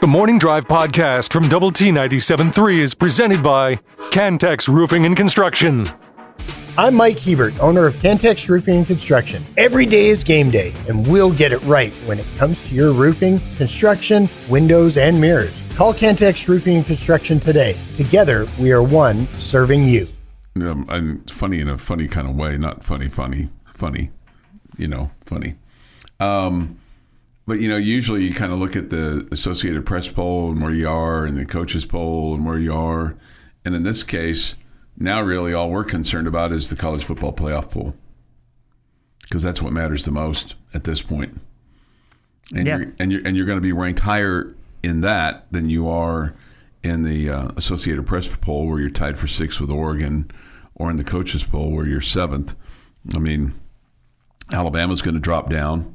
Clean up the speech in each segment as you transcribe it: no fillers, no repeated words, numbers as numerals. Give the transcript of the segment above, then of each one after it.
The Morning Drive podcast from Double T 97.3 is presented by Cantex Roofing and Construction. I'm Mike Hebert, owner of Cantex Roofing and Construction. Every day is game day, and we'll get it right when it comes to your roofing, construction, windows, and mirrors. Call Cantex Roofing and Construction today. Together, we are one serving you. And funny in a funny kind of way, not funny. Funny. But, usually you kind of look at the Associated Press poll and where you are and the coaches poll and where you are. And in this case, now really all we're concerned about is the college football playoff poll, because that's what matters the most at this point. And you're going to be ranked higher in that than you are in the Associated Press poll, where you're tied for 6th with Oregon, or in the coaches poll where you're 7th. I mean, Alabama's going to drop down,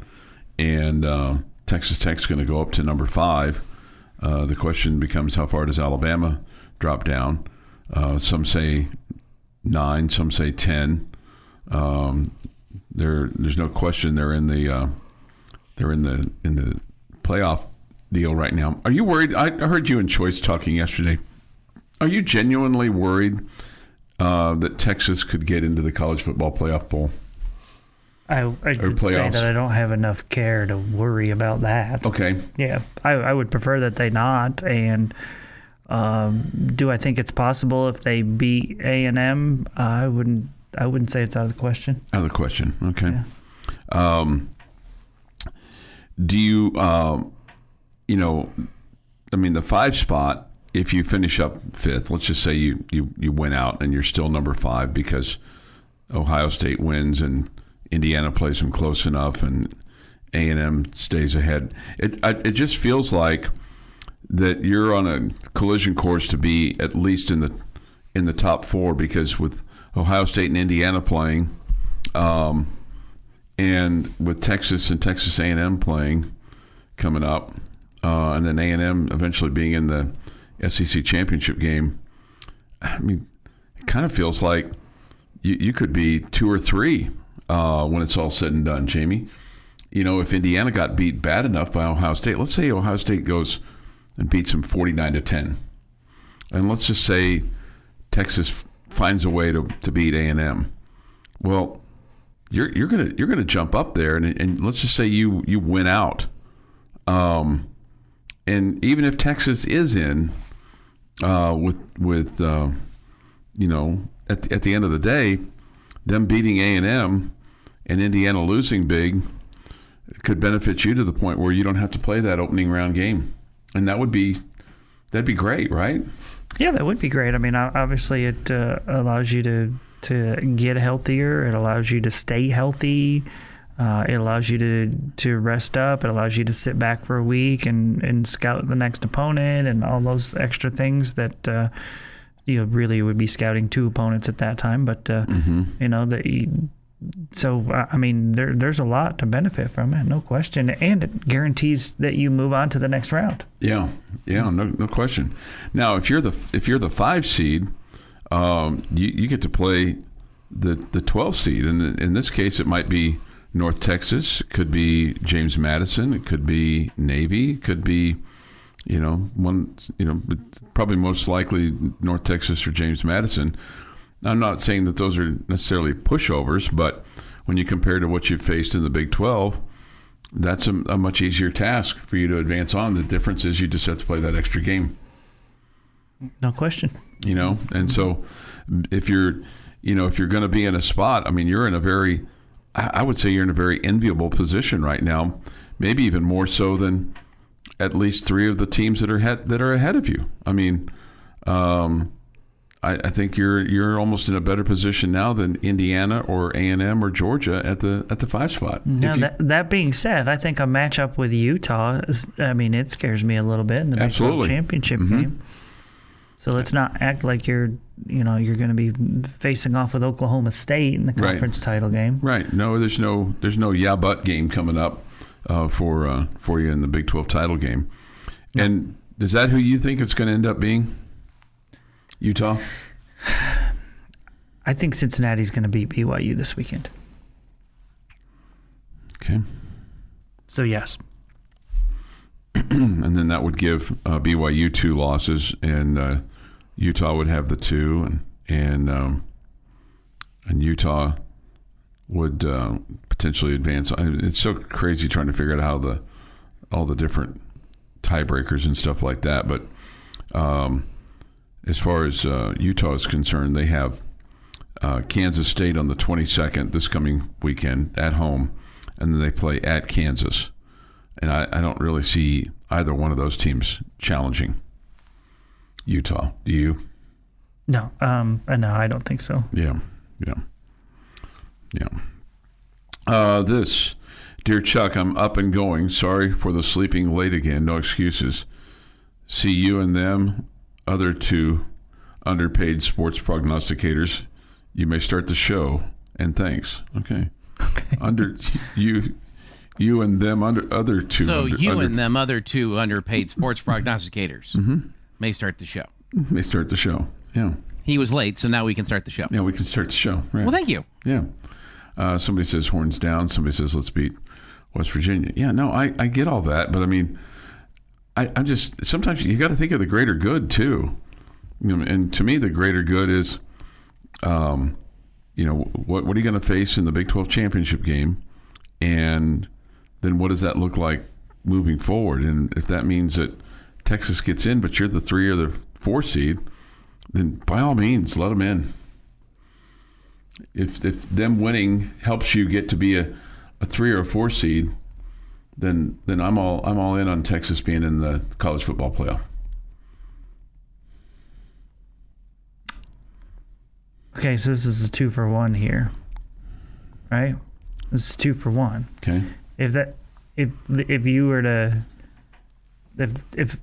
and Texas Tech's going to go up to number 5. The question becomes, how far does Alabama drop down? Some say 9, some say 10. There's no question they're in the playoff deal right now. Are you worried? I heard you and Choice talking yesterday. Are you genuinely worried that Texas could get into the college football playoff poll? I would say that I don't have enough care to worry about that. Okay. Yeah, I would prefer that they not. And do I think it's possible if they beat A&M? I wouldn't say it's out of the question. Out of the question. Okay. Yeah. Do you, the 5 spot, if you finish up 5th, let's just say you win out and you're still number 5 because Ohio State wins and Indiana plays them close enough and A&M stays ahead. It just feels like that you're on a collision course to be at least in the top 4, because with Ohio State and Indiana playing, and with Texas and Texas A&M playing coming up, and then A&M eventually being in the SEC championship game, I mean, it kind of feels like you could be 2 or 3 when it's all said and done, Jamie. If Indiana got beat bad enough by Ohio State, let's say Ohio State goes and beats them 49-10, and let's just say Texas finds a way to beat A&M. Well, you're gonna jump up there, and let's just say you win out, and even if Texas is in with at the end of the day, them beating A&M and Indiana losing big could benefit you to the point where you don't have to play that opening round game. And that'd be great, right? Yeah, that would be great. I mean, obviously it allows you to get healthier. It allows you to stay healthy. It allows you to rest up. It allows you to sit back for a week and scout the next opponent and all those extra things that you really would be scouting 2 opponents at that time. But there's a lot to benefit from it, no question, and it guarantees that you move on to the next round. Yeah, no question. Now, if you're the 5 seed, you get to play the 12 seed, and in this case, it might be North Texas, it could be James Madison, it could be Navy, it could be probably most likely North Texas or James Madison. I'm not saying that those are necessarily pushovers, but when you compare to what you've faced in the Big 12, that's a much easier task for you to advance on. The difference is you just have to play that extra game. No question. And so if you're going to be in a spot, I mean, I would say you're in a very enviable position right now, maybe even more so than at least 3 of the teams that are ahead of you. I mean, I think you're almost in a better position now than Indiana or A&M or Georgia at the 5 spot. Now, that being said, I think a matchup with Utah, it scares me a little bit in the Big 12 championship game. So let's not act like you're going to be facing off with Oklahoma State in the conference title game. Right. No, there's no yeah but game coming up for you in the Big 12 title game. And is that who you think it's going to end up being? Utah? I think Cincinnati's going to beat BYU this weekend. Okay. So, yes. and then that would give BYU 2 losses, and Utah would have the 2, and Utah would potentially advance. It's so crazy trying to figure out how all the different tiebreakers and stuff like that. But as far as Utah is concerned, they have Kansas State on the 22nd this coming weekend at home, and then they play at Kansas. And I don't really see either one of those teams challenging Utah. Do you? No, no, I don't think so. Yeah. This, dear Chuck, I'm up and going. Sorry for the sleeping late again. No excuses. See you and them, other 2 underpaid sports prognosticators. You may start the show, and thanks. Okay. Under you and them other 2. So and them other 2 underpaid sports prognosticators may start the show. May start the show. Yeah. He was late, so now we can start the show. Yeah, we can start the show. Right. Well, thank you. Yeah. Somebody says horns down. Somebody says let's beat West Virginia. Yeah, no, I get all that, but I mean, I'm just, sometimes you got to think of the greater good too. And to me, the greater good is, what are you going to face in the Big 12 championship game, and then what does that look like moving forward? And if that means that Texas gets in, but you're the 3 or the 4 seed, then by all means, let them in. If them winning helps you get to be a 3 or a 4 seed, then I'm all in on Texas being in the college football playoff. Okay, so this is a 2 for 1 here, right? This is 2 for 1. Okay. If you were to, if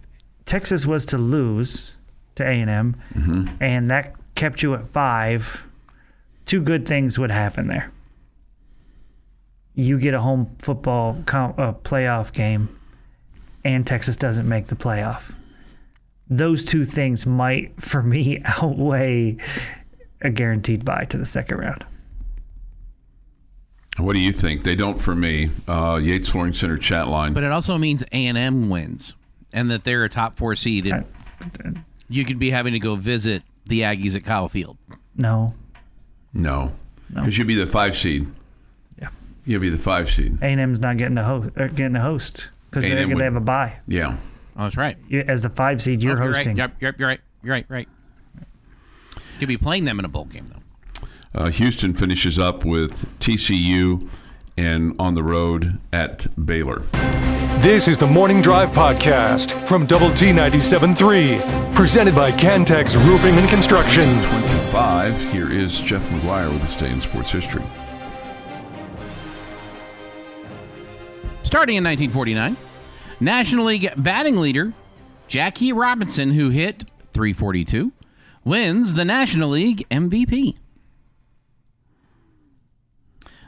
Texas was to lose to A&M, and that kept you at 5, 2 good things would happen there. You get a home football playoff game, and Texas doesn't make the playoff. Those 2 things might, for me, outweigh a guaranteed bye to the second round. What do you think? They don't for me. Yates Flooring Center chat line. But it also means A&M wins, and that they're a top 4 seed. And you could be having to go visit the Aggies at Kyle Field. No. Because you'd be the 5 seed. Yeah. You'll be the 5 seed. A&M's not getting a host because they have a bye. Yeah. Oh, that's right. As the 5 seed, you're hosting. Right. Yep, you're right. Could be playing them in a bowl game, though. Houston finishes up with TCU and on the road at Baylor. This is the Morning Drive Podcast from Double T 97.3, presented by Cantex Roofing and Construction. 25. Here is Jeff McGuire with this day in sports history. Starting in 1949, National League batting leader Jackie Robinson, who hit .342, wins the National League MVP.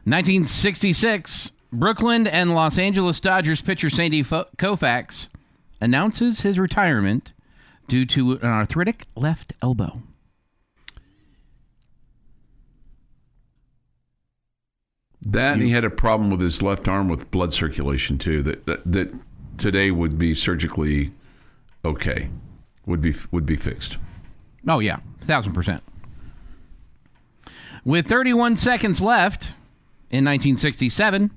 1966, Brooklyn and Los Angeles Dodgers pitcher Sandy Koufax announces his retirement due to an arthritic left elbow. And he had a problem with his left arm with blood circulation too. That today would be surgically okay, would be fixed. Oh yeah, 1,000%. With 31 seconds left in 1967,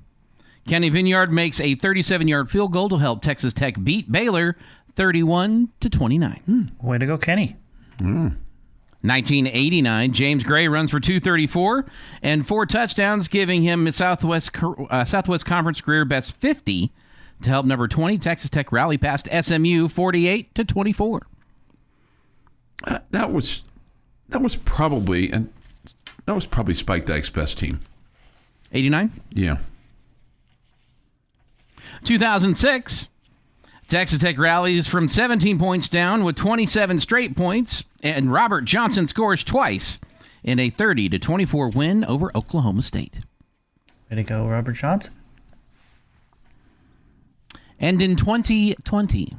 Kenny Vineyard makes a 37-yard field goal to help Texas Tech beat Baylor 31-29. Way to go, Kenny. 1989, James Gray runs for 234 and 4 touchdowns, giving him Southwest Conference career best 50 to help number 20 Texas Tech rally past SMU 48-24. That was probably Spike Dyke's best team. 89? Yeah. 2006, Texas Tech rallies from 17 points down with 27 straight points, and Robert Johnson scores twice in a 30-24 win over Oklahoma State. Way to go, Robert Johnson. And in 2020,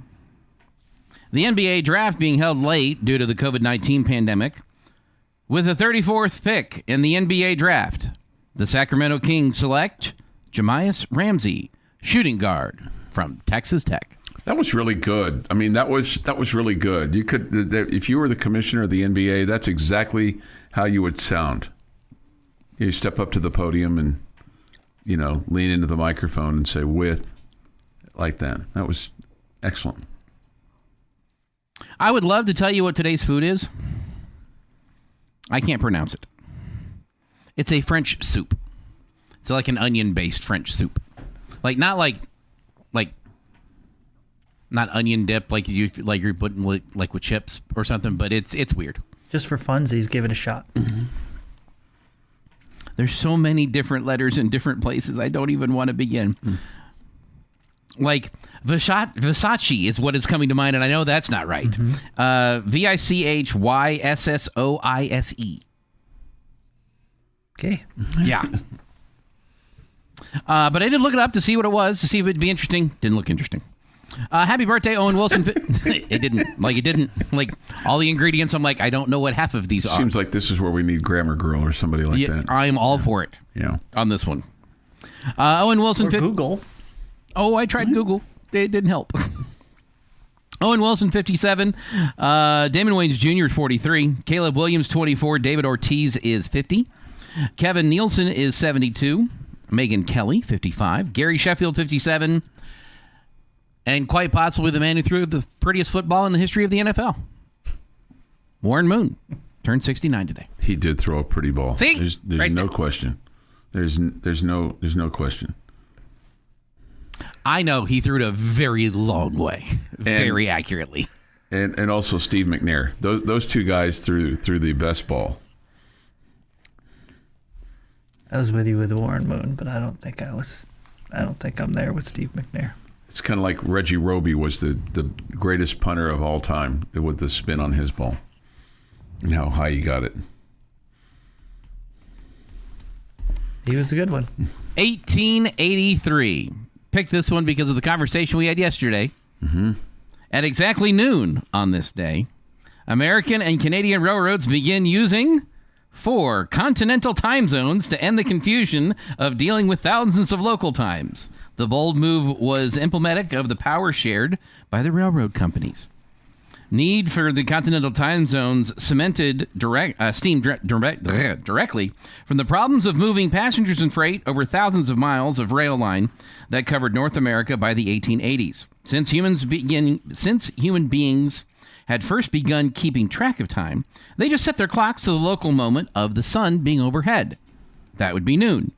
the NBA draft being held late due to the COVID-19 pandemic, with the 34th pick in the NBA draft, the Sacramento Kings select Jamias Ramsey, shooting guard from Texas Tech. That was really good. I mean, that was really good. You could, if you were the commissioner of the NBA, that's exactly how you would sound. You step up to the podium and, lean into the microphone and say "with," like that. That was excellent. I would love to tell you what today's food is. I can't pronounce it. It's a French soup. It's like an onion-based French soup. Not onion dip like you're putting like with chips or something, but it's weird. Just for funsies, give it a shot. Mm-hmm. There's so many different letters in different places. I don't even want to begin. Like Versace is what is coming to mind, and I know that's not right. Mm-hmm. Vichysssoise. Okay. Yeah. But I did look it up to see what it was, to see if it'd be interesting. Didn't look interesting. Happy birthday, Owen Wilson. It didn't. Like, all the ingredients, I'm like, I don't know what half of these are. Seems like this is where we need Grammar Girl or somebody like that. I'm all for it. Yeah. On this one. Owen Wilson. Or Google. Oh, I tried Google. It didn't help. Owen Wilson, 57. Damon Wayans Jr. is 43. Caleb Williams, 24. David Ortiz is 50. Kevin Nielsen is 72. Megan Kelly, 55. Gary Sheffield, 57. And quite possibly the man who threw the prettiest football in the history of the NFL. Warren Moon turned 69 today. He did throw a pretty ball. See? There's Right no there. question. There's no question. I know he threw it a very long way, very accurately. And also Steve McNair. Those two guys threw the best ball. I was with you with Warren Moon, but I don't think I'm there with Steve McNair. It's kind of like Reggie Roby was the greatest punter of all time with the spin on his ball and how high he got it. He was a good one. 1883. Picked this one because of the conversation we had yesterday. Mm-hmm. At exactly noon on this day, American and Canadian railroads begin using 4 continental time zones to end the confusion of dealing with thousands of local times. The bold move was emblematic of the power shared by the railroad companies. Need for the continental time zones cemented steam directly from the problems of moving passengers and freight over thousands of miles of rail line that covered North America by the 1880s. Since human beings had first begun keeping track of time, they just set their clocks to the local moment of the sun being overhead. That would be noon.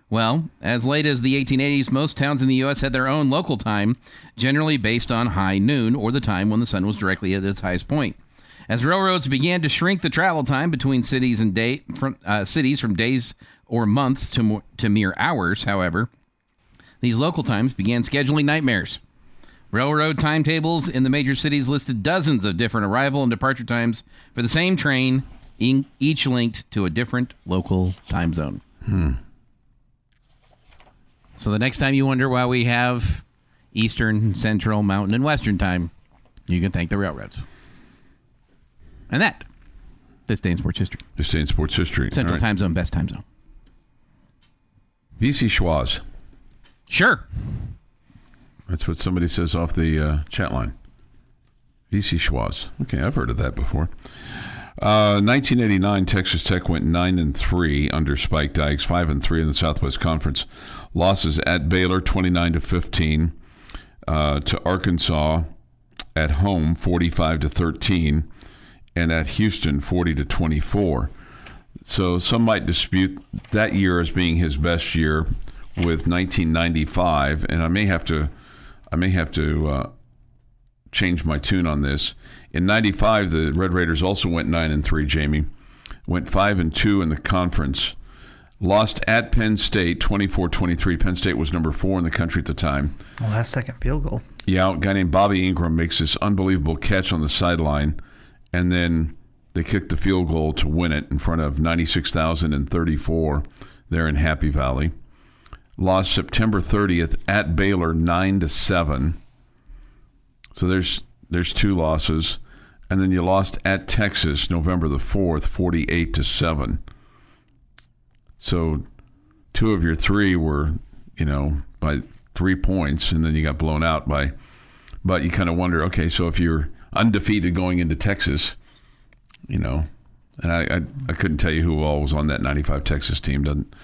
Well, as late as the 1880s, most towns in the U.S. had their own local time, generally based on high noon, or the time when the sun was directly at its highest point. As railroads began to shrink the travel time between cities from days or months to mere hours, however, these local times began scheduling nightmares. Railroad timetables in the major cities listed dozens of different arrival and departure times for the same train, each linked to a different local time zone. So the next time you wonder why we have Eastern, Central, Mountain, and Western time, you can thank the railroads. And this day in sports history. This day in sports history. Central time zone, best time zone. VC Schwaz. Sure. That's what somebody says off the chat line. VC Schwaz. Okay, I've heard of that before. 1989, Texas Tech went 9-3 under Spike Dykes, 5-3 in the Southwest Conference. Losses at Baylor, 29-15, to Arkansas at home, 45-13, and at Houston, 40-24. So some might dispute that year as being his best year with 1995, and I may have to change my tune on this. In 95, the Red Raiders also went 9-3, Jamie. Went 5-2 in the conference. Lost at Penn State, 24-23. Penn State was number 4 in the country at the time. Last second field goal. Yeah, a guy named Bobby Ingram makes this unbelievable catch on the sideline, and then they kicked the field goal to win it in front of 96,034 there in Happy Valley. Lost September 30th at Baylor, 9-7. So there's 2 losses. And then you lost at Texas November the 4th, 48-7. So 2 of your 3 were, by 3 points, and then you got blown out by But you kind of wonder, okay, so if you're undefeated going into Texas, and I couldn't tell you who all was on that 95 Texas team. Doesn't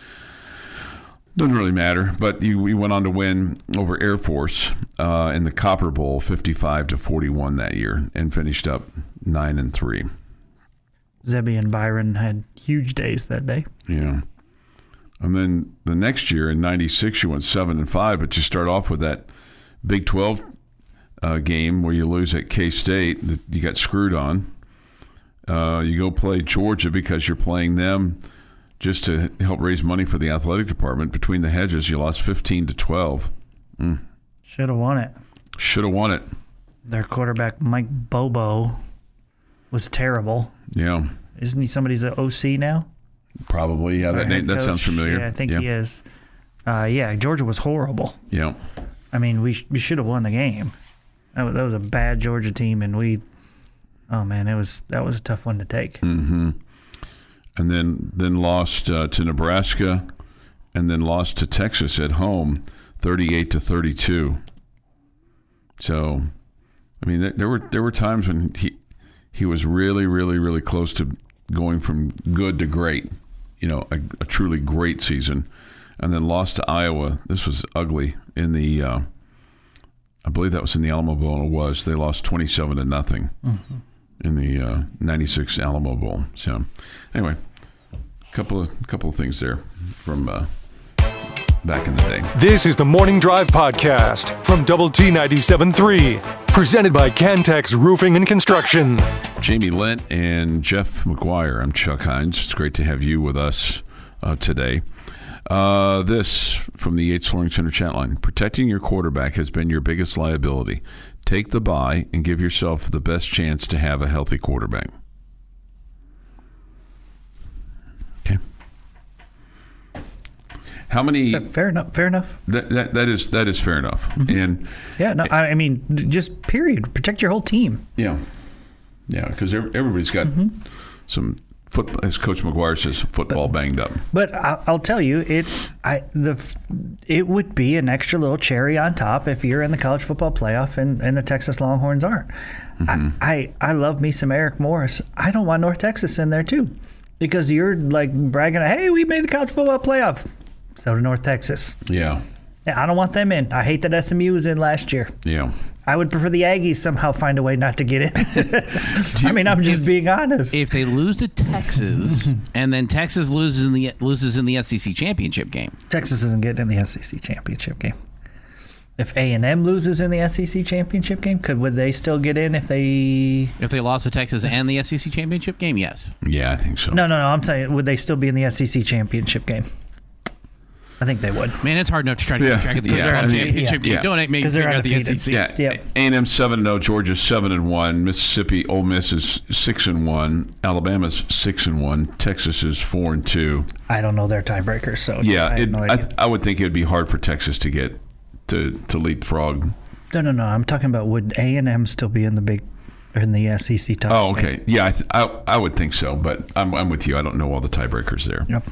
really matter. But we went on to win over Air Force in the Copper Bowl 55-41 that year and finished up 9-3. Zebby and Byron had huge days that day. Yeah. And then the next year in 96, you went 7-5, but you start off with that Big 12 game where you lose at K-State that you got screwed on. You go play Georgia because you're playing them just to help raise money for the athletic department. Between the hedges, you lost 15-12. Should have won it. Should have won it. Their quarterback, Mike Bobo, was terrible. Yeah. Isn't he somebody's an OC now? Probably, yeah. That sounds familiar. Yeah, I think he is. Georgia was horrible. Yeah. I mean, we should have won the game. That was a bad Georgia team, and that was a tough one to take. Mm-hmm. And then lost to Nebraska, and then lost to Texas at home, 38-32. So, I mean, there were times when he was really, really, really close to going from good to great. A truly great season, and then lost to Iowa. This was ugly in the. I believe that was in the Alamo Bowl. It was. They lost 27-0 in the 96 Alamo Bowl. So, anyway, a couple of things there from back in the day. This is the Morning Drive Podcast from Double T 97.3, presented by Cantex Roofing and Construction. Jamie Lent and Jeff McGuire. I'm Chuck Heinz. It's great to have you with us today. This from the Yates Flooring Center chat line. Protecting your quarterback has been your biggest liability. Take the bye and give yourself the best chance to have a healthy quarterback. Okay. How many? Fair enough. That is fair enough. Mm-hmm. And I mean, just period. Protect your whole team. Yeah, because everybody's got some football, as Coach McGuire says, football banged up. But I'll tell you, it would be an extra little cherry on top if you're in the college football playoff and the Texas Longhorns aren't. Mm-hmm. I love me some Eric Morris. I don't want North Texas in there too, because you're like bragging, hey, we made the college football playoff. So did North Texas. Yeah. I don't want them in. I hate that SMU was in last year. Yeah. I would prefer the Aggies somehow find a way not to get in. I mean, I'm just being honest. If they lose to Texas and then Texas loses in the SEC championship game, Texas isn't getting in the SEC championship game. If A&M loses in the SEC championship game, would they still get in if they lost to Texas and the SEC championship game? Yes. Yeah, I think so. No. I'm saying, would they still be in the SEC championship game? I think they would. Man, it's hard enough to try to keep track of the championship game. Don't make me figure out the SEC. Yeah. A&M 7-0, Georgia 7-1, Mississippi, Ole Miss is 6-1, Alabama's 6-1, Texas is 4-2. I don't know their tiebreakers, so I would think it would be hard for Texas to get to leapfrog. No. I'm talking about, would A&M still be in the SEC top? Oh, okay. Yeah, I would think so, but I'm with you. I don't know all the tiebreakers there. Yep.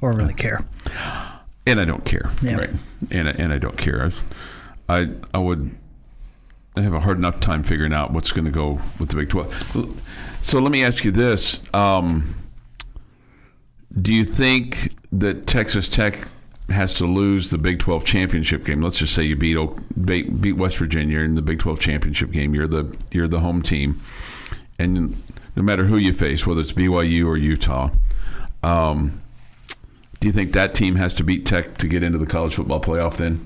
Or really care. And I don't care, yeah. Right? And I don't care. I have a hard enough time figuring out what's going to go with the Big 12. So let me ask you this: do you think that Texas Tech has to lose the Big 12 championship game? Let's just say you beat West Virginia in the Big 12 championship game. You're the home team, and no matter who you face, whether it's BYU or Utah. Do you think that team has to beat Tech to get into the college football playoff then,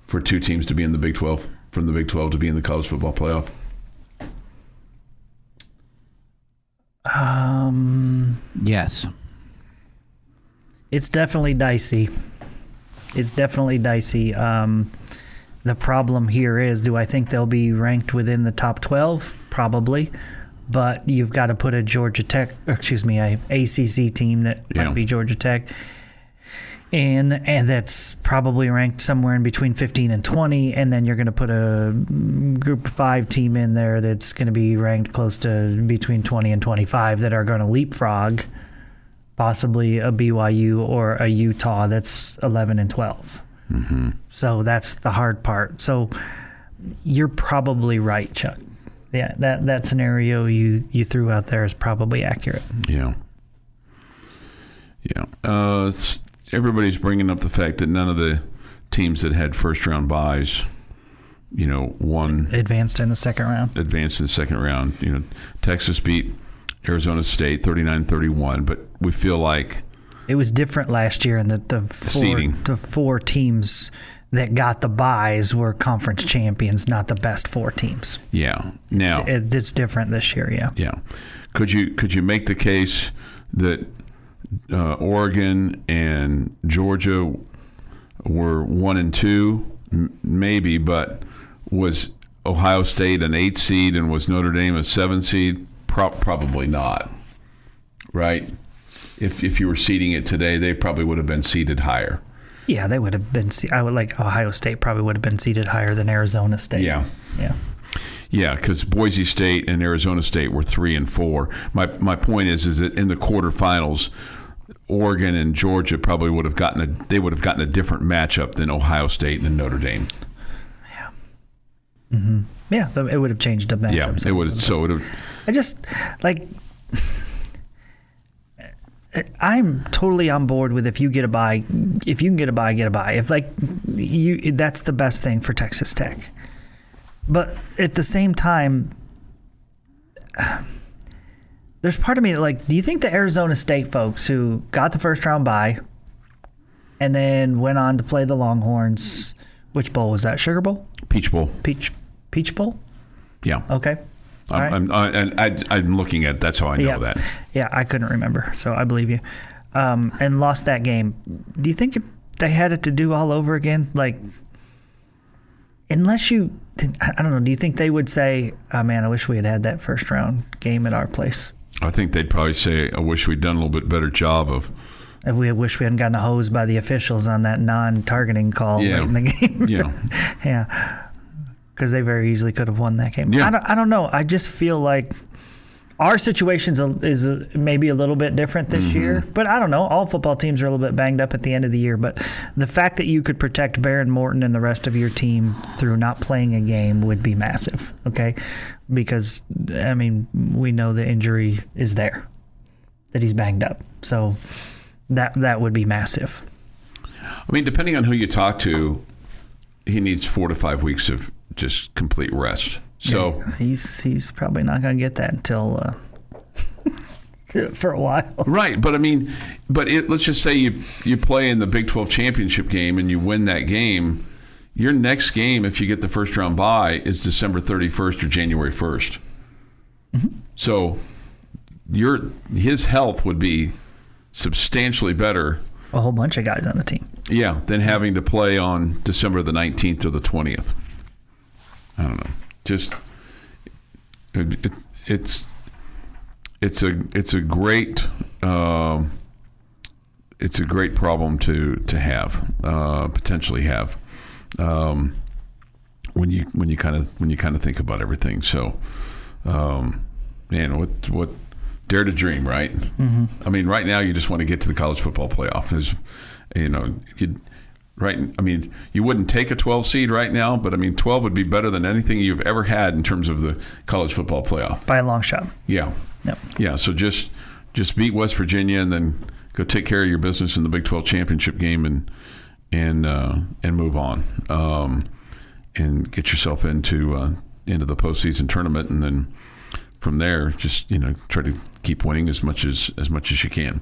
for two teams to be in the Big 12, from the Big 12 to be in the college football playoff? Yes. It's definitely dicey. The problem here is, do I think they'll be ranked within the top 12? Probably. But you've got to put a a ACC team that might be Georgia Tech. And that's probably ranked somewhere in between 15 and 20, and then you're going to put a Group 5 team in there that's going to be ranked close to between 20 and 25 that are going to leapfrog possibly a BYU or a Utah that's 11 and 12. Mm-hmm. So that's the hard part. So you're probably right, Chuck. Yeah, that scenario you threw out there is probably accurate. Yeah. Everybody's bringing up the fact that none of the teams that had first-round byes, won. Advanced in the second round. Texas beat Arizona State 39-31, but we feel like it was different last year in that the four teams that got the byes were conference champions, not the best four teams. Yeah. Now it's different this year. Yeah. Yeah. Could you make the case that Oregon and Georgia were 1 and 2, maybe, but was Ohio State an 8 seed and was Notre Dame a 7 seed? Probably not. Right? If you were seeding it today, they probably would have been seeded higher. Yeah, they would have been. Ohio State probably would have been seeded higher than Arizona State. Yeah. Yeah, because Boise State and Arizona State were 3 and 4. My point is that in the quarterfinals, Oregon and Georgia probably would have gotten a different matchup than Ohio State and Notre Dame. Yeah. Mm-hmm. Yeah, it would have changed the matchup. Yeah, it would. So it would. I just I'm totally on board with if you get a bye, if you can get a bye, get a bye. If that's the best thing for Texas Tech. But at the same time, there's part of me that, do you think the Arizona State folks who got the first round bye and then went on to play the Longhorns, which bowl was that? Sugar Bowl? Peach Bowl. Peach Bowl? Yeah. Okay. I'm looking at it. That's how I know that. Yeah, I couldn't remember, so I believe you. And lost that game. Do you think if they had it to do all over again, unless you, I don't know, do you think they would say, oh man, I wish we had that first round game at our place? I think they'd probably say, I wish we'd done a little bit better job of. If we wish we hadn't gotten hosed by the officials on that non-targeting call late in the game. Yeah. Yeah. Because they very easily could have won that game. Yeah. I don't know. I just feel like our situation is maybe a little bit different this year. But I don't know. All football teams are a little bit banged up at the end of the year. But the fact that you could protect Baron Morton and the rest of your team through not playing a game would be massive, okay? Because, we know the injury is there, that he's banged up. So that would be massive. Depending on who you talk to, he needs 4 to 5 weeks of just complete rest. So yeah, he's probably not going to get that until for a while. Right, but let's just say you play in the Big 12 championship game and you win that game. Your next game, if you get the first round bye, is December 31st or January 1st. Mm-hmm. So his health would be substantially better. A whole bunch of guys on the team. Yeah, than having to play on December the 19th or the 20th. I don't know. Just it's a great problem to have, potentially have, when you kind of think about everything. So, what dare to dream, right? Mm-hmm. Right now you just want to get to the college football playoff. You wouldn't take a 12 seed right now, but 12 would be better than anything you've ever had in terms of the college football playoff. By a long shot. Yeah. Yep. Yeah. So just beat West Virginia and then go take care of your business in the Big 12 championship game and move on, and get yourself into the postseason tournament, and then from there just try to keep winning as much as you can.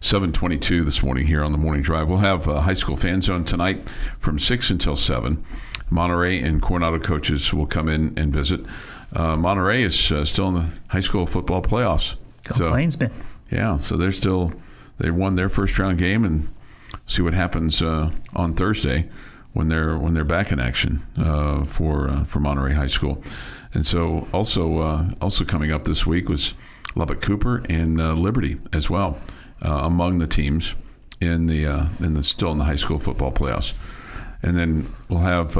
7:22 this morning here on the Morning Drive. We'll have a high school fan zone tonight from 6 until 7. Monterey and Coronado coaches will come in and visit. Monterey is still in the high school football playoffs. Go Plainsman. Yeah, so they won their first round game, and see what happens on Thursday when they're back in action for Monterey High School. And so also coming up this week was Lubbock Cooper and Liberty as well, among the teams in the high school football playoffs. And then we'll have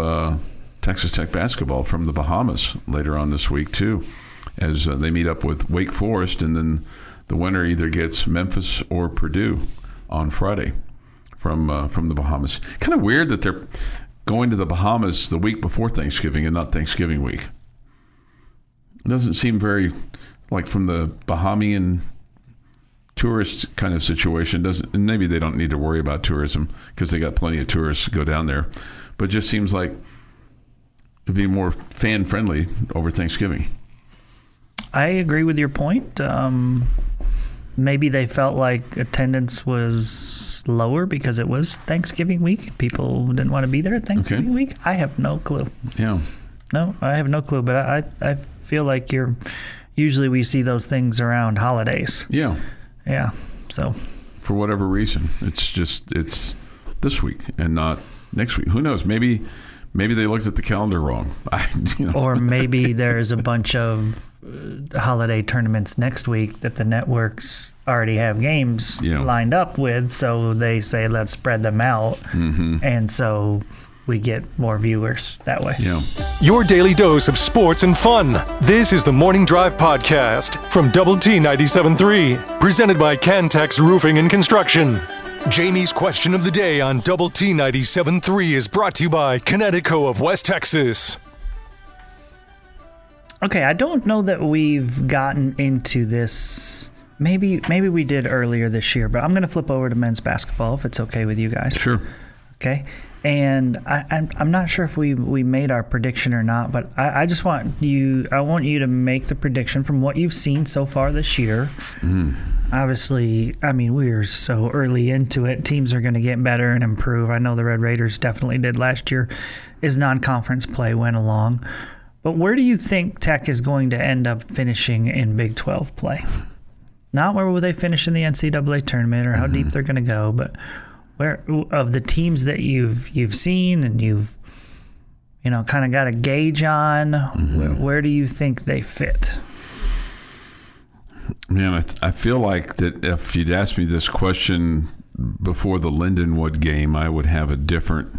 Texas Tech basketball from the Bahamas later on this week too, as they meet up with Wake Forest, and then the winner either gets Memphis or Purdue on Friday from the Bahamas. Kind of weird that going to the Bahamas the week before Thanksgiving and not Thanksgiving week. It doesn't seem very, like, from the Bahamian tourist kind of situation. Doesn't, and maybe they don't need to worry about tourism because they got plenty of tourists to go down there. But it just seems like it'd be more fan-friendly over Thanksgiving. I agree with your point. Maybe they felt like attendance was lower because it was Thanksgiving week. People didn't want to be there at Thanksgiving week. I have no clue. Yeah. No, I have no clue. But I feel like usually we see those things around holidays. Yeah. Yeah. So for whatever reason, it's this week and not next week. Who knows? Maybe they looked at the calendar wrong. Or maybe there's a bunch of holiday tournaments next week that the networks already have games lined up with, so they say let's spread them out, and so we get more viewers that way. Yeah. Your daily dose of sports and fun. This is the Morning Drive Podcast from Double T 97.3, presented by Cantex Roofing and Construction. Jamie's question of the day on Double T 97.3 is brought to you by Connecticut of West Texas. Okay, I don't know that we've gotten into this. Maybe we did earlier this year, but I'm going to flip over to men's basketball if it's okay with you guys. Sure. Okay. And I'm not sure if we made our prediction or not, but I just want you to make the prediction from what you've seen so far this year. Obviously, I mean, we're so early into it. Teams are going to get better and improve. I know the Red Raiders definitely did last year as non-conference play went along. But where do you think Tech is going to end up finishing in Big 12 play? Not where will they finish in the NCAA tournament or how deep they're going to go, but where of the teams that you've seen and you've kind of got a gauge on, where do you think they fit? Man, I feel like that if you'd asked me this question before the Lindenwood game, I would have a different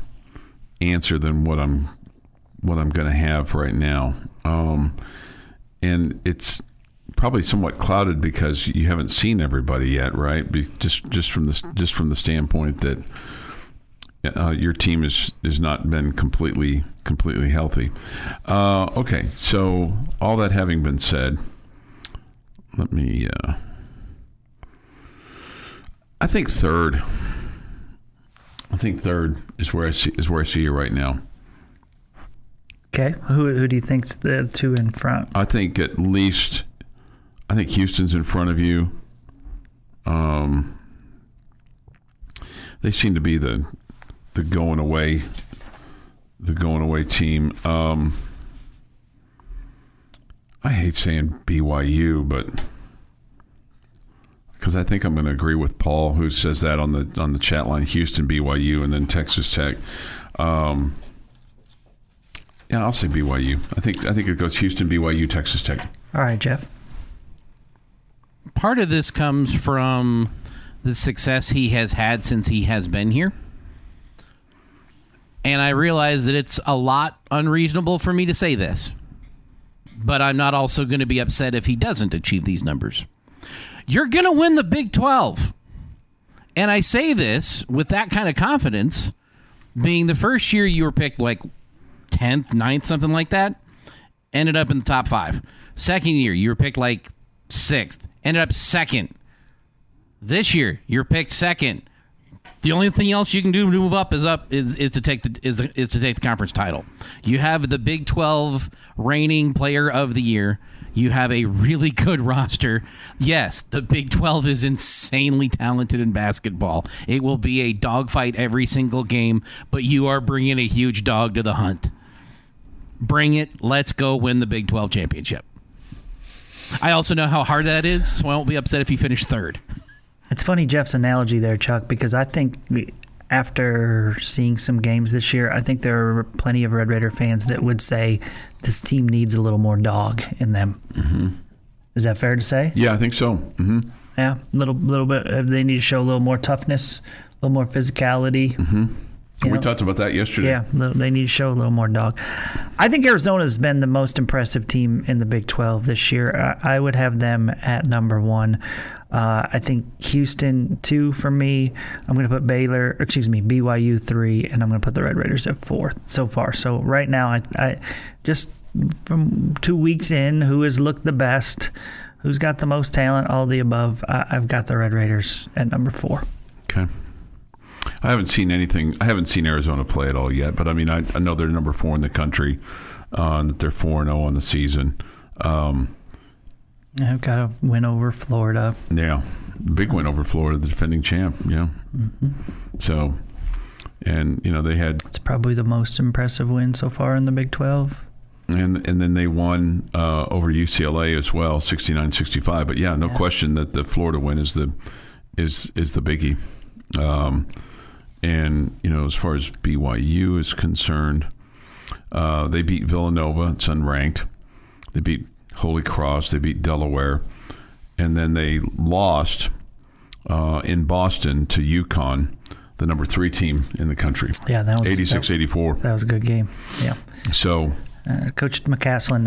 answer than what I'm going to have right now. And it's probably somewhat clouded because you haven't seen everybody yet, right? Just from the standpoint that your team has not been completely healthy. Okay, so all that having been said, let me. I think third. Is where I see you right now. Okay, who do you think's the two in front? I think Houston's in front of you. They seem to be the going away team. I hate saying BYU, but because I think I'm going to agree with Paul, who says that on the chat line: Houston, BYU, and then Texas Tech. Yeah, I'll say BYU. I think it goes Houston, BYU, Texas Tech. All right, Jeff. Part of this comes from the success he has had since he has been here. And I realize that it's a lot unreasonable for me to say this. But I'm not also going to be upset if he doesn't achieve these numbers. You're going to win the Big 12. And I say this with that kind of confidence, being the first year you were picked like 10th, 9th, something like that, ended up in the top 5. Second year, you were picked like 6th, ended up 2nd. This year, you're picked 2nd. The only thing else you can do to move up is to take the conference title. You have the Big 12 reigning player of the year. You have a really good roster. Yes, the Big 12 is insanely talented in basketball. It will be a dogfight every single game, but you are bringing a huge dog to the hunt. Bring it. Let's go win the Big 12 championship. I also know how hard that is, so I won't be upset if you finish 3rd. It's funny, Jeff's analogy there, Chuck, because I think after seeing some games this year, I think there are plenty of Red Raider fans that would say this team needs a little more dog in them. Mm-hmm. Is that fair to say? Yeah, I think so. Mm-hmm. Yeah, a little bit. They need to show a little more toughness, a little more physicality. Mm-hmm. We talked about that yesterday. Yeah, they need to show a little more dog. I think Arizona's been the most impressive team in the Big 12 this year. I would have them at number 1. I think Houston 2 for me. I'm going to put BYU 3, and I'm going to put the Red Raiders at 4 so far. So right now, I just from 2 weeks in, who has looked the best, who's got the most talent, all the above, I've got the Red Raiders at number 4. Okay. I haven't seen anything. I haven't seen Arizona play at all yet, but I mean, I know they're number 4 in the country, that they're 4-0 on the season. I've got a win over Florida. Yeah, big win over Florida, the defending champ. Yeah. Mm-hmm. So, and they had. It's probably the most impressive win so far in the Big 12. And then they won over UCLA as well, 69-65. But yeah, no question that the Florida win is the biggie. And as far as BYU is concerned, they beat Villanova. It's unranked. They beat Holy Cross. They beat Delaware, and then they lost in Boston to UConn, the number 3 team in the country. Yeah, that was 86-84. That was a good game. Yeah. So. Coach McCaslin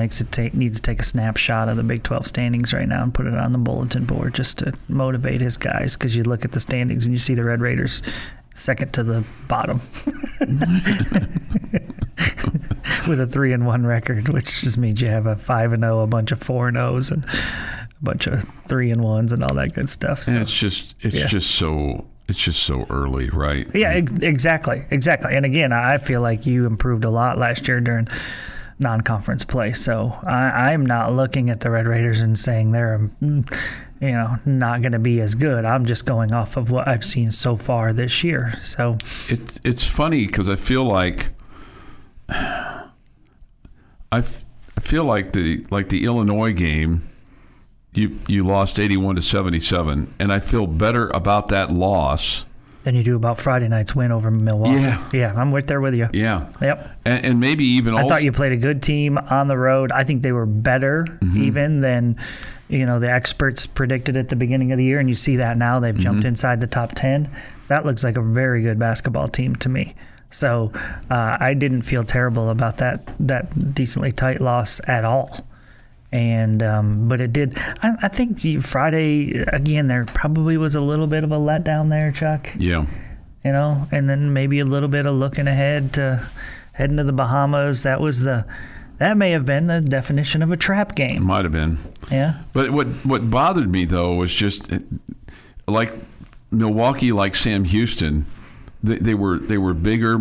needs to take a snapshot of the Big 12 standings right now and put it on the bulletin board just to motivate his guys, because you look at the standings and you see the Red Raiders second to the bottom with a 3-1 record, which just means you have a 5-0, a bunch of 4-0s, and a bunch of 3-1s and all that good stuff. So, and it's just so early, right? Yeah, exactly. And again, I feel like you improved a lot last year during non-conference play. So I'm not looking at the Red Raiders and saying they're, not going to be as good. I'm just going off of what I've seen so far this year. So it's funny because I feel like the Illinois game. You lost 81-77, and I feel better about that loss than you do about Friday night's win over Milwaukee. Yeah, I'm right there with you. Yeah. Yep. And maybe even I thought you played a good team on the road. I think they were better even than the experts predicted at the beginning of the year, and you see that now. They've jumped inside the top 10. That looks like a very good basketball team to me. So I didn't feel terrible about that decently tight loss at all. And but it did. I think Friday again. There probably was a little bit of a letdown there, Chuck. Yeah. And then maybe a little bit of looking ahead to heading to the Bahamas. That may have been the definition of a trap game. Might have been. Yeah. But what bothered me though was just like Milwaukee, like Sam Houston. They were bigger,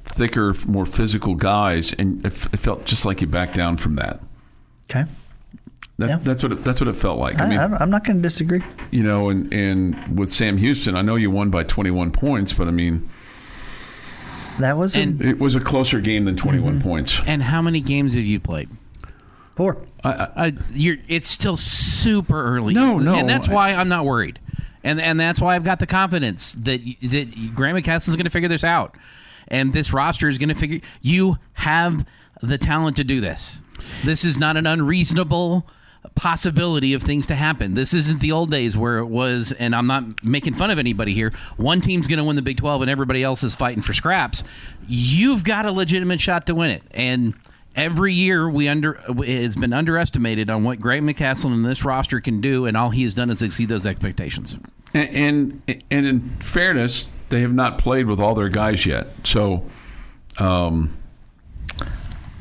thicker, more physical guys, and it felt just like you backed down from that. Okay. That's what it felt like. I mean, I'm not going to disagree. And with Sam Houston, I know you won by 21 points, but I mean, it was a closer game than 21 points. And how many games have you played? 4. It's still super early. No, and that's why I'm not worried, and that's why I've got the confidence that Graham McCaslin's going to figure this out, and this roster is going to figure. You have the talent to do this. This is not an unreasonable possibility of things to happen. This isn't the old days where it was, and I'm not making fun of anybody here, one team's going to win the Big 12 and everybody else is fighting for scraps. You've got a legitimate shot to win it. And every year it's been underestimated on what Greg McCaslin and this roster can do, and all he has done is exceed those expectations. And in fairness, they have not played with all their guys yet. So, well,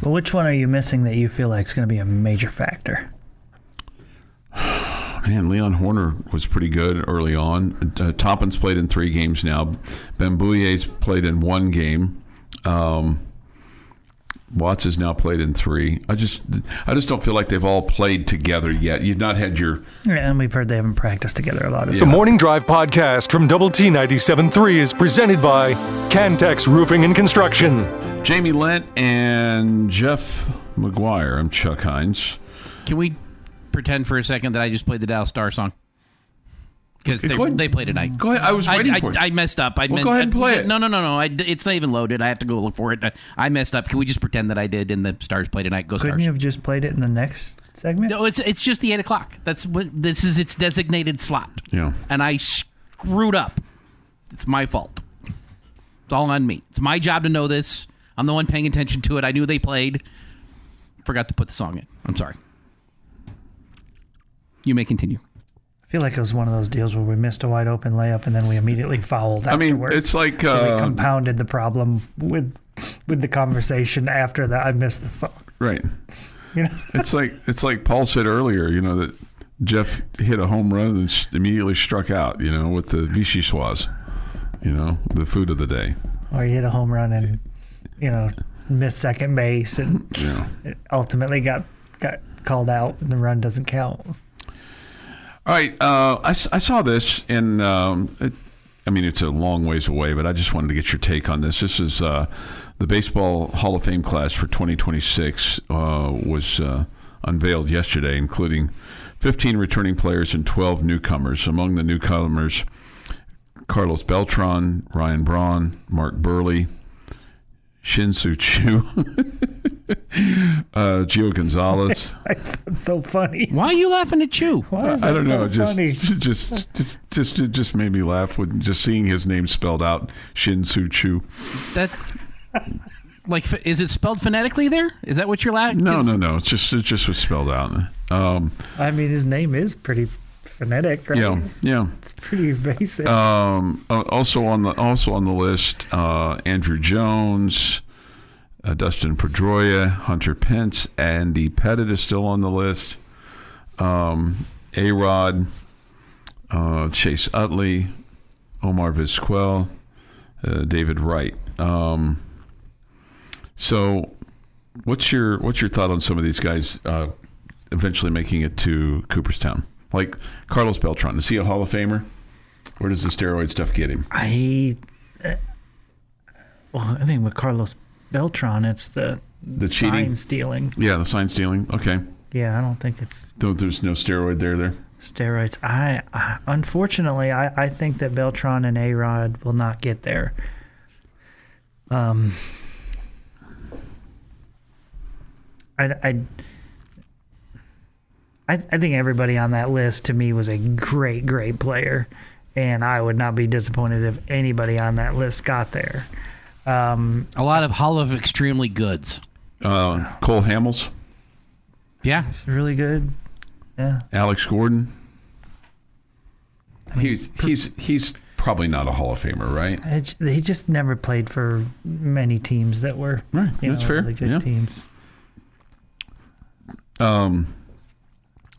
which one are you missing that you feel like is going to be a major factor? Man, Leon Horner was pretty good early on. Toppin's played in 3 games now. Bambouille's played in 1 game. Watts has now played in 3. I just don't feel like they've all played together yet. You've not had your... Yeah, and we've heard they haven't practiced together a lot as The well. Morning Drive podcast from Double T 97.3 is presented by Cantex Roofing and Construction. Jamie Lent and Jeff McGuire. I'm Chuck Heinz. Can we pretend for a second that I just played the Dallas Star song? Because they played tonight. Go ahead. I was waiting for it. I messed up. Go ahead and play it. No. It's not even loaded. I have to go look for it. I messed up. Can we just pretend that I did and the Stars play tonight? Go Stars. Couldn't you have just played it in the next segment? No, it's just the 8 o'clock. That's what this is. Its designated slot. Yeah. And I screwed up. It's my fault. It's all on me. It's my job to know this. I'm the one paying attention to it. I knew they played. Forgot to put the song in. I'm sorry. You may continue. I feel like it was one of those deals where we missed a wide open layup and then we immediately fouled afterwards. It's like so we compounded the problem with the conversation after that. I missed the song. Right. You know? It's like Paul said earlier, that Jeff hit a home run and immediately struck out, with the vichyssoise, the food of the day. Or he hit a home run and, missed second base and it ultimately got called out and the run doesn't count. All right. I saw this and it's a long ways away, but I just wanted to get your take on this. This is the Baseball Hall of Fame class for 2026 was unveiled yesterday, including 15 returning players and 12 newcomers. Among the newcomers, Carlos Beltran, Ryan Braun, Mark Burley, Shin-Soo Choo, Gio Gonzalez. That's so funny. Why are you laughing at Choo? Why is that I don't know. so funny? Just made me laugh with just seeing his name spelled out, Shin-Soo Choo. That is it spelled phonetically there? Is that what you're laughing? No. It just was spelled out. His name is pretty phonetic, right? Yeah. It's pretty basic. Also on the list, Andrew Jones, Dustin Pedroia, Hunter Pence, Andy Pettit is still on the list. A-Rod, Chase Utley, Omar Vizquel, David Wright. So, what's your thought on some of these guys eventually making it to Cooperstown? Like Carlos Beltran, is he a Hall of Famer? Where does the steroid stuff get him? I think with Carlos Beltran, it's the cheating? sign stealing. Yeah, the sign stealing. Okay. Yeah, I don't think it's There's no steroid there. steroids. Unfortunately, I think that Beltran and A-Rod will not get there. I think everybody on that list to me was a great player, and I would not be disappointed if anybody on that list got there. A lot of Hall of Extremely Goods. Cole Hamels. Yeah. It's really good. Yeah. Alex Gordon. He's probably not a Hall of Famer, right? He just never played for many teams that were That's fair. really good teams.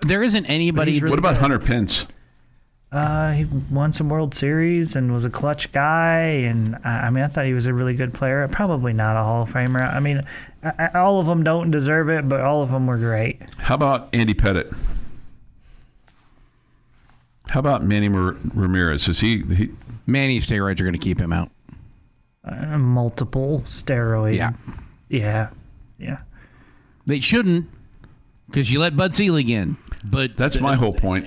There isn't anybody. What about Hunter Pence? He won some World Series and was a clutch guy, and I thought he was a really good player. Probably not a Hall of Famer. All of them don't deserve it, but all of them were great. How about Andy Pettit? How about Manny Ramirez? Is he? Manny's steroids are going to keep him out. Multiple steroid. Yeah. They shouldn't, because you let Bud Selig in. But that's my whole point.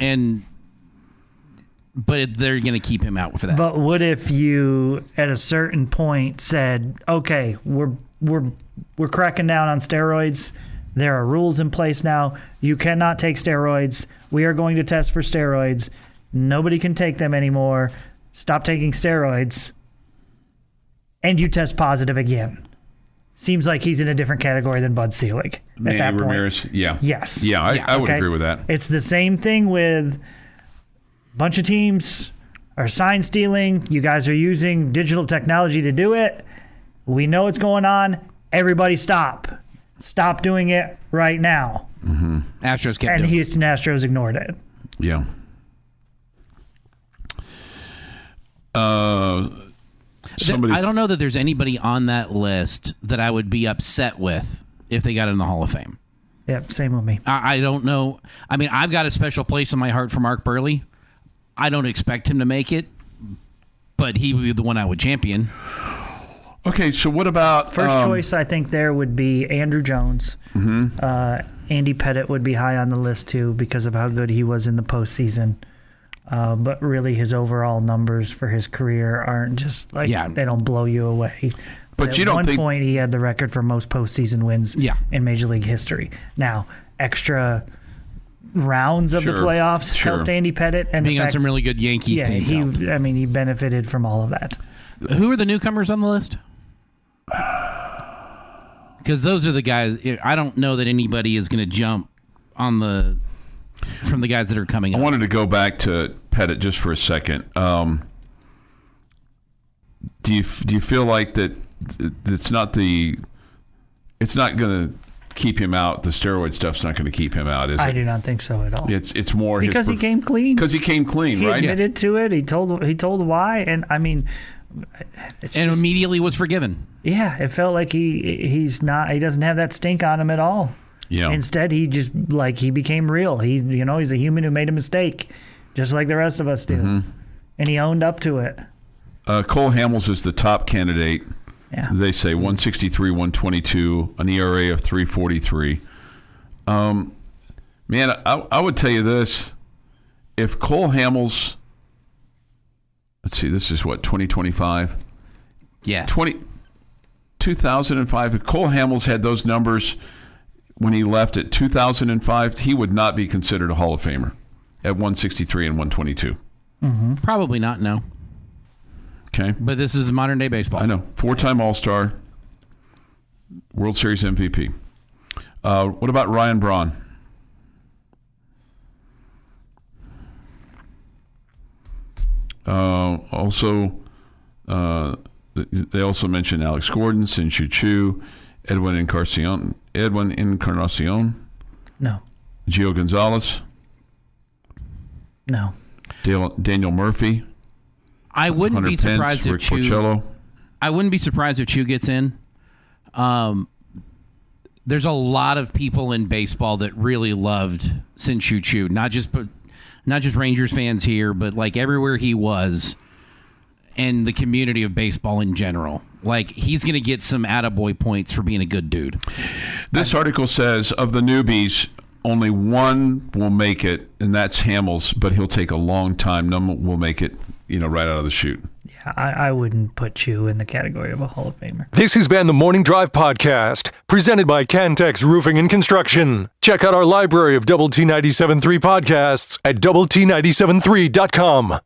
But they're going to keep him out for that. But what if you, at a certain point, said, "Okay, we're cracking down on steroids. There are rules in place now. You cannot take steroids. We are going to test for steroids. Nobody can take them anymore. Stop taking steroids." And you test positive again. Seems like he's in a different category than Bud Selig at Manny that point. Ramirez, yeah. Yes. Yeah, I would agree with that. It's the same thing with a bunch of teams are sign stealing. You guys are using digital technology to do it. We know what's going on. Everybody stop. Stop doing it right now. Mm-hmm. Astros kept and doing Houston Astros ignored it. Yeah. I don't know that there's anybody on that list that I would be upset with if they got in the Hall of Fame. Yep, same with me. I don't know. I've got a special place in my heart for Mark Burley. I don't expect him to make it, but he would be the one I would champion. Okay, so what about... First choice, I think there would be Andrew Jones. Mm-hmm. Andy Pettit would be high on the list, too, because of how good he was in the postseason. But really, his overall numbers for his career aren't just they don't blow you away. But you don't think... At one point, he had the record for most postseason wins in Major League history. Now, extra rounds of the playoffs helped Andy Pettit. And being on some really good Yankees teams. He benefited from all of that. Who are the newcomers on the list? Because those are the guys. I don't know that anybody is going to jump on from the guys that are coming up. I wanted to go back to Pettit just for a second. Do you feel like that it's not going to keep him out? The steroid stuff's not going to keep him out, is it? I do not think so at all. It's more because he came clean. Because he came clean, right? He admitted to it. He told why, and I mean, immediately was forgiven. Yeah, it felt like he doesn't have that stink on him at all. Yeah. Instead, he just he became real. He's a human who made a mistake, just like the rest of us do, and he owned up to it. Cole Hamels is the top candidate. Yeah. They say 163, 122, an ERA of 3.43. Man, I would tell you this: if Cole Hamels, let's see, this is what 2025. Yes. 2005. If Cole Hamels had those numbers when he left at 2005, he would not be considered a Hall of Famer at 163 and 122. Mm-hmm. Probably not, no. Okay. But this is modern day baseball. I know. 4-time All-Star, World Series MVP. What about Ryan Braun? They also mentioned Alex Gordon, Sin-Shu Chu, Edwin Encarnacion. No. Gio Gonzalez. No. Daniel Murphy. I wouldn't Hunter be surprised Pence, if Rick Chu. Porcello. I wouldn't be surprised if Chu gets in. There's a lot of people in baseball that really loved Sin-Shu Chu, not just Rangers fans here, but like everywhere he was, and the community of baseball in general. Like, he's going to get some attaboy points for being a good dude. This article says of the newbies, only one will make it, and that's Hamels, but he'll take a long time. None will make it, right out of the chute. Yeah, I wouldn't put you in the category of a Hall of Famer. This has been the Morning Drive Podcast, presented by Cantex Roofing and Construction. Check out our library of Double T 97.3 podcasts at doublet973.com.